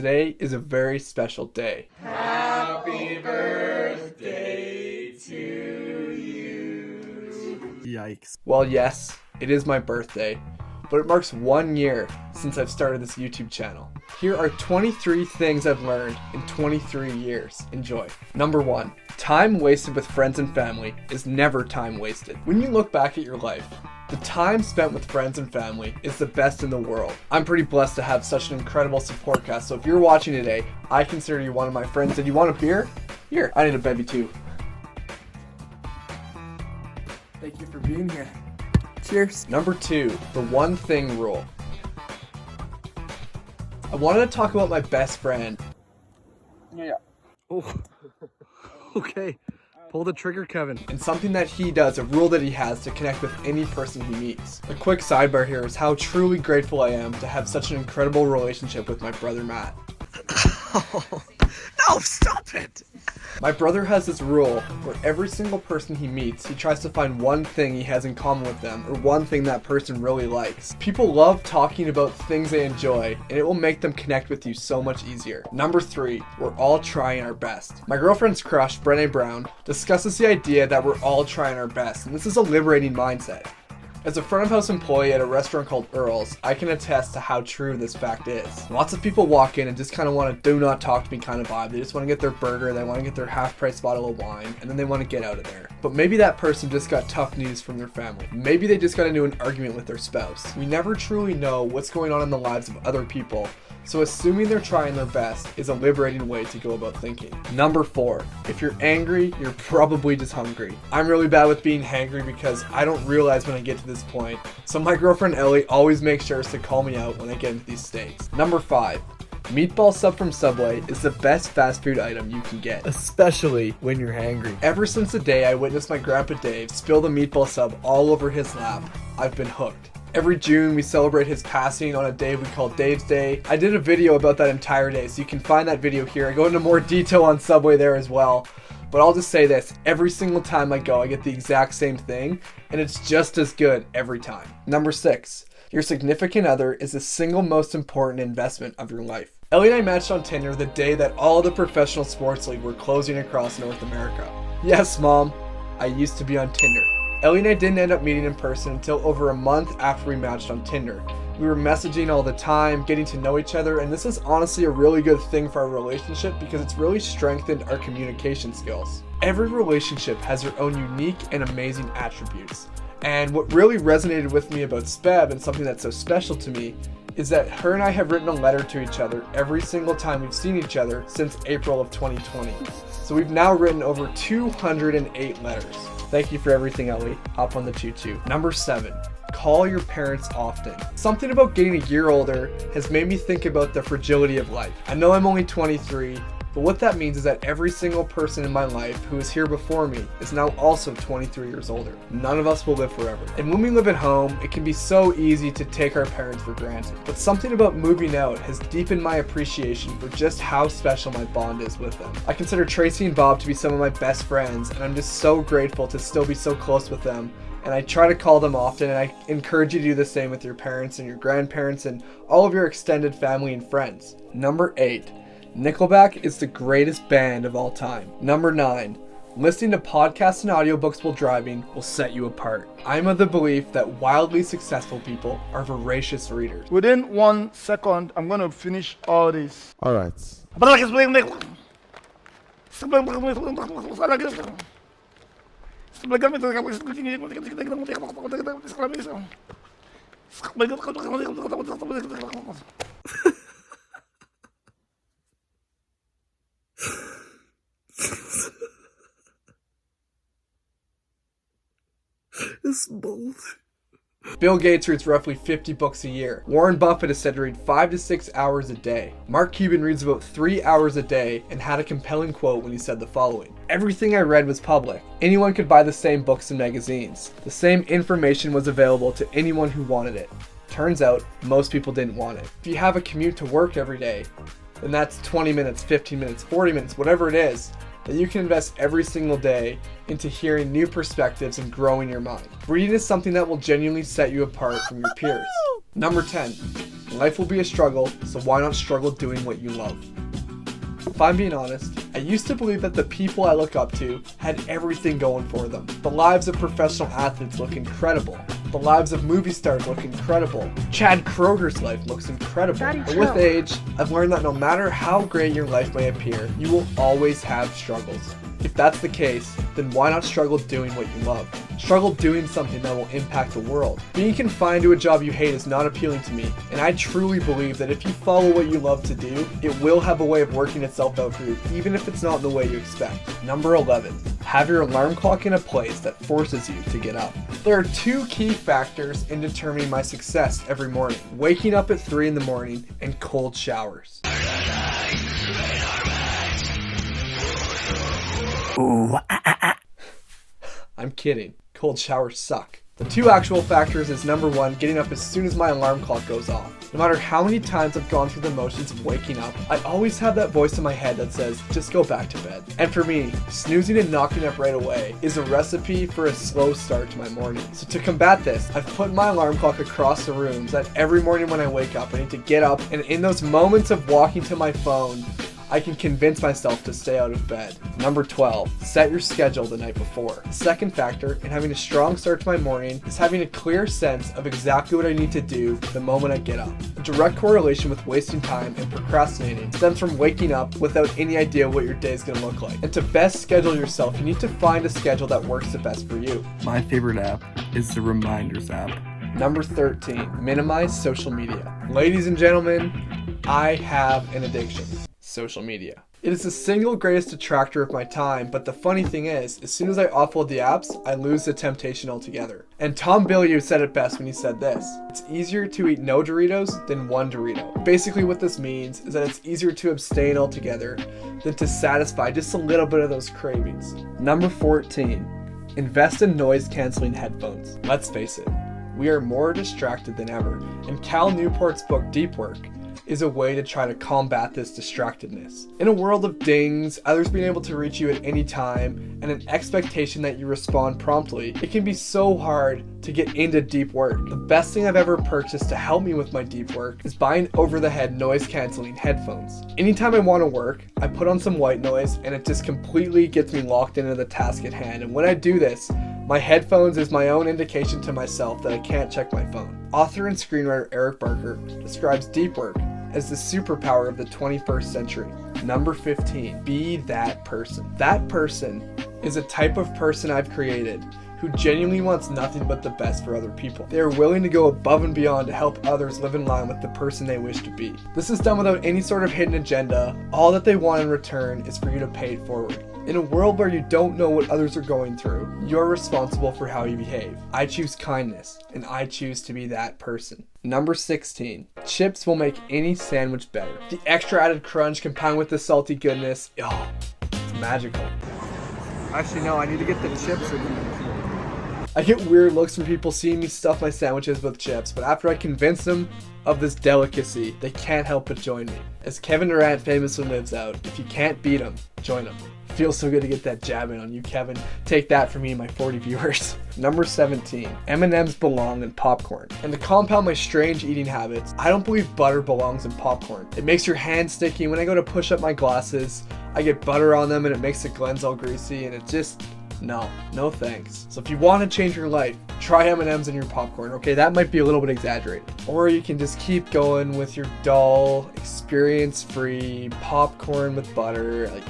today is a very special day. Happy birthday to you. Yikes. Well, yes, it is my birthday, but it marks 1 year since I've started this YouTube channel. Here are 23 things I've learned in 23 years. Enjoy. Number 1. Time wasted with friends and family is never time wasted. When you look back at your life, the time spent with friends and family is the best in the world. I'm pretty blessed to have such an incredible support cast, so if you're watching today, I consider you one of my friends. Did you want a beer? Here, I need a bevy too. Thank you for being here. Cheers. Number 2, the one thing rule. I wanted to talk about my best friend. Yeah. Oh. Okay. Pull the trigger, Kevin. And something that he does, a rule that he has to connect with any person he meets. A quick sidebar here is how truly grateful I am to have such an incredible relationship with my brother Matt. No, stop it! My brother has this rule where every single person he meets, he tries to find one thing he has in common with them, or one thing that person really likes. People love talking about things they enjoy, and it will make them connect with you so much easier. Number 3, we're all trying our best. My girlfriend's crush, Brené Brown, discusses the idea that we're all trying our best, and this is a liberating mindset. As a front of house employee at a restaurant called Earl's, I can attest to how true this fact is. Lots of people walk in and just kind of want to do not talk to me kind of vibe. They just want to get their burger, they want to get their half price bottle of wine, and then they want to get out of there. But maybe that person just got tough news from their family. Maybe they just got into an argument with their spouse. We never truly know what's going on in the lives of other people, so assuming they're trying their best is a liberating way to go about thinking. Number 4, if you're angry, you're probably just hungry. I'm really bad with being hangry because I don't realize when I get to this point, so my girlfriend Ellie always makes sure to call me out when I get into these states. Number 5, meatball sub from Subway is the best fast food item you can get. Especially when you're hangry. Ever since the day I witnessed my grandpa Dave spill the meatball sub all over his lap, I've been hooked. Every June, we celebrate his passing on a day we call Dave's Day. I did a video about that entire day, so you can find that video here. I go into more detail on Subway there as well. But I'll just say this, every single time I go, I get the exact same thing, and it's just as good every time. Number 6, your significant other is the single most important investment of your life. Ellie and I matched on Tinder the day that all the professional sports leagues were closing across North America. Yes, Mom, I used to be on Tinder. Ellie and I didn't end up meeting in person until over a month after we matched on Tinder. We were messaging all the time, getting to know each other, and this is honestly a really good thing for our relationship because it's really strengthened our communication skills. Every relationship has their own unique and amazing attributes. And what really resonated with me about Speb and something that's so special to me is that her and I have written a letter to each other every single time we've seen each other since April of 2020. So we've now written over 208 letters. Thank you for everything, Ellie. Hop on the choo-choo. Number 7, call your parents often. Something about getting a year older has made me think about the fragility of life. I know I'm only 23, but what that means is that every single person in my life who was here before me is now also 23 years older. None of us will live forever. And when we live at home, it can be so easy to take our parents for granted. But something about moving out has deepened my appreciation for just how special my bond is with them. I consider Tracy and Bob to be some of my best friends, and I'm just so grateful to still be so close with them. And I try to call them often, and I encourage you to do the same with your parents and your grandparents and all of your extended family and friends. Number 8. Nickelback is the greatest band of all time. Number 9. Listening to podcasts and audiobooks while driving will set you apart. I'm of the belief that wildly successful people are voracious readers. Within 1 second, I'm going to finish all this. All right. It's bold. Bill Gates reads roughly 50 books a year. Warren Buffett is said to read 5 to 6 hours a day. Mark Cuban reads about 3 hours a day and had a compelling quote when he said the following: "Everything I read was public. Anyone could buy the same books and magazines. The same information was available to anyone who wanted it. Turns out, most people didn't want it." If you have a commute to work every day, then that's 20 minutes, 15 minutes, 40 minutes, whatever it is, that you can invest every single day into hearing new perspectives and growing your mind. Reading is something that will genuinely set you apart from your peers. Number 10, Life will be a struggle, so why not struggle doing what you love? If I'm being honest, I used to believe that the people I look up to had everything going for them. The lives of professional athletes look incredible. The lives of movie stars look incredible. Chad Kroger's life looks incredible. But with age, I've learned that no matter how great your life may appear, you will always have struggles. If that's the case, then why not struggle doing what you love? Struggle doing something that will impact the world. Being confined to a job you hate is not appealing to me, and I truly believe that if you follow what you love to do, it will have a way of working itself out for you, even if it's not in the way you expect. Number 11, have your alarm clock in a place that forces you to get up. There are two key factors in determining my success every morning: waking up at 3 in the morning and cold showers. I'm kidding. Cold showers suck. The two actual factors is number 1, getting up as soon as my alarm clock goes off. No matter how many times I've gone through the motions of waking up, I always have that voice in my head that says, just go back to bed. And for me, snoozing and knocking up right away is a recipe for a slow start to my morning. So to combat this, I've put my alarm clock across the room so that every morning when I wake up, I need to get up, and in those moments of walking to my phone, I can convince myself to stay out of bed. Number 12, set your schedule the night before. The second factor in having a strong start to my morning is having a clear sense of exactly what I need to do the moment I get up. A direct correlation with wasting time and procrastinating stems from waking up without any idea what your day is going to look like. And to best schedule yourself, you need to find a schedule that works the best for you. My favorite app is the Reminders app. Number 13, minimize social media. Ladies and gentlemen, I have an addiction. Social media. It is the single greatest detractor of my time, but the funny thing is, as soon as I offload the apps, I lose the temptation altogether. And Tom Bilyeu said it best when he said this: it's easier to eat no Doritos than one Dorito. Basically what this means is that it's easier to abstain altogether than to satisfy just a little bit of those cravings. Number 14, invest in noise canceling headphones. Let's face it, we are more distracted than ever, and Cal Newport's book Deep Work is a way to try to combat this distractedness. In a world of dings, others being able to reach you at any time, and an expectation that you respond promptly, it can be so hard to get into deep work. The best thing I've ever purchased to help me with my deep work is buying over-the-head noise-canceling headphones. Anytime I want to work, I put on some white noise, and it just completely gets me locked into the task at hand. And when I do this, my headphones is my own indication to myself that I can't check my phone. Author and screenwriter Eric Barker describes deep work as the superpower of the 21st century. Number 15, be that person. That person is a type of person I've created who genuinely wants nothing but the best for other people. They are willing to go above and beyond to help others live in line with the person they wish to be. This is done without any sort of hidden agenda. All that they want in return is for you to pay it forward. In a world where you don't know what others are going through, you're responsible for how you behave. I choose kindness, and I choose to be that person. Number 16, chips will make any sandwich better. The extra added crunch combined with the salty goodness, it's magical. Actually, no, I need to get the chips in. I get weird looks from people seeing me stuff my sandwiches with chips, but after I convince them of this delicacy, they can't help but join me. As Kevin Durant famously lives out, if you can't beat them, join them. Feels so good to get that jab in on you, Kevin. Take that from me and my 40 viewers. Number 17, M&Ms belong in popcorn. And to compound my strange eating habits, I don't believe butter belongs in popcorn. It makes your hands sticky. When I go to push up my glasses, I get butter on them and it makes the glands all greasy, and it just, no thanks. So if you want to change your life, try M&Ms in your popcorn. Okay, that might be a little bit exaggerated. Or you can just keep going with your dull, experience-free popcorn with butter. Like,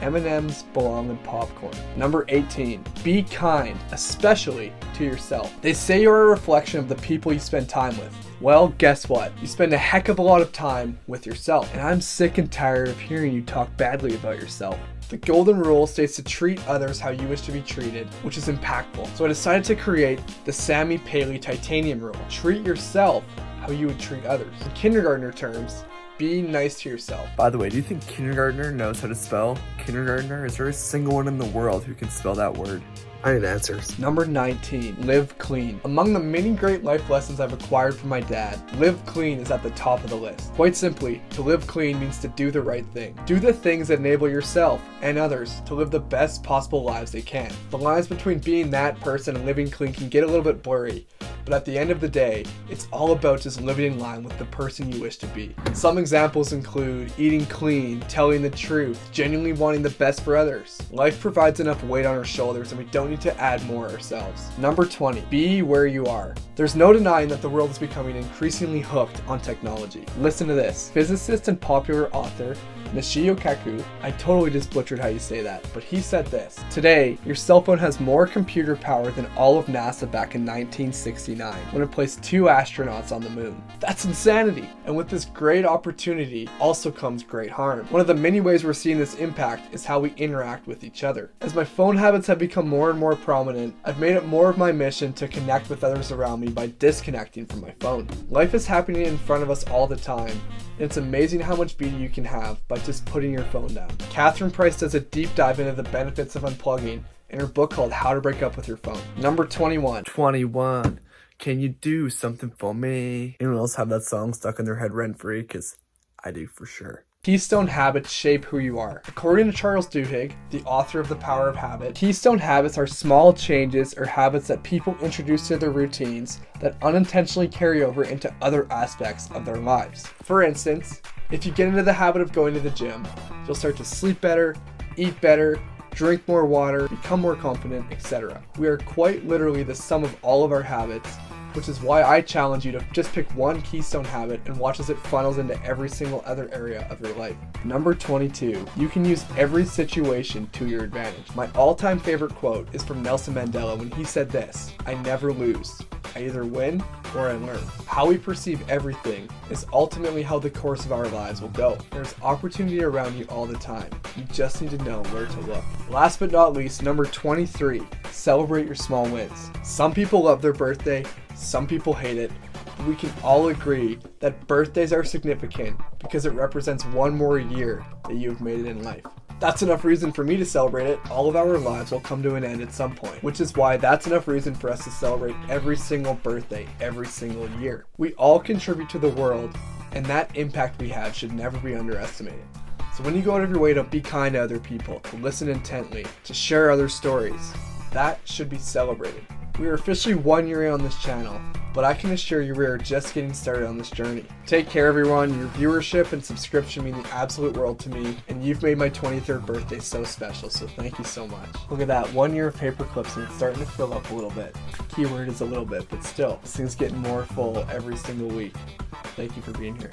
M&Ms belong in popcorn. Number 18, be kind, especially to yourself. They say you're a reflection of the people you spend time with. Well, guess what? You spend a heck of a lot of time with yourself. And I'm sick and tired of hearing you talk badly about yourself. The golden rule states to treat others how you wish to be treated, which is impactful. So I decided to create the Sammy Paley Titanium Rule. Treat yourself how you would treat others. In kindergartner terms, be nice to yourself. By the way, do you think kindergartner knows how to spell? Kindergartner? Is there a single one in the world who can spell that word? I need answers. Number 19, live clean. Among the many great life lessons I've acquired from my dad, live clean is at the top of the list. Quite simply, to live clean means to do the right thing. Do the things that enable yourself and others to live the best possible lives they can. The lines between being that person and living clean can get a little bit blurry, but at the end of the day, it's all about just living in line with the person you wish to be. Some examples include eating clean, telling the truth, genuinely wanting the best for others. Life provides enough weight on our shoulders and we don't need to add more ourselves. Number 20, be where you are. There's no denying that the world is becoming increasingly hooked on technology. Listen to this. Physicist and popular author Nishio Kaku, I totally just butchered how you say that, but he said this: "Today, your cell phone has more computer power than all of NASA back in 1969, when it placed 2 astronauts on the moon." That's insanity! And with this great opportunity also comes great harm. One of the many ways we're seeing this impact is how we interact with each other. As my phone habits have become more and more prominent, I've made it more of my mission to connect with others around me by disconnecting from my phone. Life is happening in front of us all the time, and it's amazing how much beauty you can have by just putting your phone down. Catherine Price does a deep dive into the benefits of unplugging in her book called How to Break Up with Your Phone. Number 21. 21. Can you do something for me? Anyone else have that song stuck in their head rent-free? Because I do for sure. Keystone habits shape who you are. According to Charles Duhigg, the author of The Power of Habit, keystone habits are small changes or habits that people introduce to their routines that unintentionally carry over into other aspects of their lives. For instance, if you get into the habit of going to the gym, you'll start to sleep better, eat better, drink more water, become more confident, etc. We are quite literally the sum of all of our habits, which is why I challenge you to just pick one keystone habit and watch as it funnels into every single other area of your life. Number 22, you can use every situation to your advantage. My all-time favorite quote is from Nelson Mandela when he said this: "I never lose. I either win or I learn." How we perceive everything is ultimately how the course of our lives will go. There's opportunity around you all the time. You just need to know where to look. Last but not least, number 23, celebrate your small wins. Some people love their birthday, some people hate it. We can all agree that birthdays are significant because it represents one more year that you've made it in life. That's enough reason for me to celebrate it. All of our lives will come to an end at some point, which is why that's enough reason for us to celebrate every single birthday, every single year. We all contribute to the world, and that impact we have should never be underestimated. So when you go out of your way to be kind to other people, to listen intently, to share other stories, that should be celebrated. We are officially 1 year in on this channel, but I can assure you we are just getting started on this journey. Take care, everyone. Your viewership and subscription mean the absolute world to me, and you've made my 23rd birthday so special, so thank you so much. Look at that, 1 year of paper clips, and it's starting to fill up a little bit. Keyword is a little bit, but still, this thing's getting more full every single week. Thank you for being here.